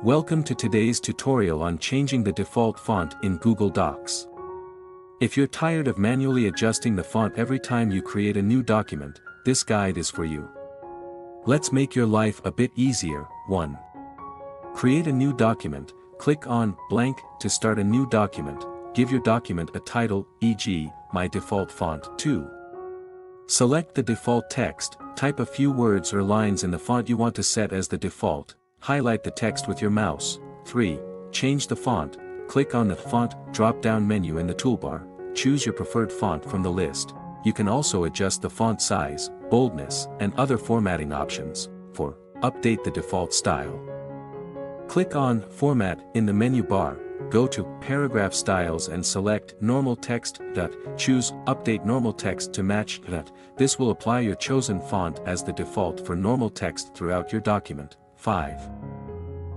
Welcome to today's tutorial on changing the default font in Google Docs. If you're tired of manually adjusting the font every time you create a new document, this guide is for you. Let's make your life a bit easier. 1. Create a new document. Click on blank to start a new document. Give your document a title, e.g., my default font. 2. Select the default text, type a few words or lines in the font you want to set as the default. Highlight the text with your mouse. 3. Change the font. Click on the Font drop-down menu in the toolbar. Choose your preferred font from the list. You can also adjust the font size, boldness, and other formatting options. 4. Update the default style. Click on Format in the menu bar. Go to Paragraph Styles and select Normal Text. Choose Update Normal Text to match. This will apply your chosen font as the default for normal text throughout your document. 5.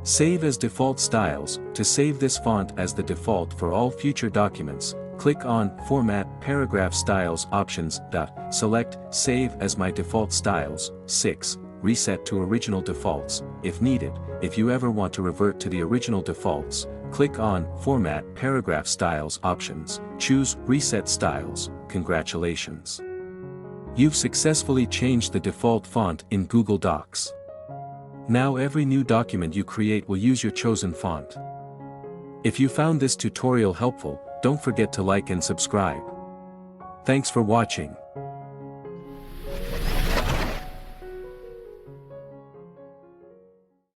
Save as default styles. To save this font as the default for all future documents, click on Format Paragraph Styles Options. Select Save as my default styles. 6. Reset to original defaults. If needed, if you ever want to revert to the original defaults, click on Format Paragraph Styles Options. Choose Reset Styles. Congratulations! You've successfully changed the default font in Google Docs. Now every new document you create will use your chosen font. If you found this tutorial helpful, don't forget to like and subscribe. Thanks for watching.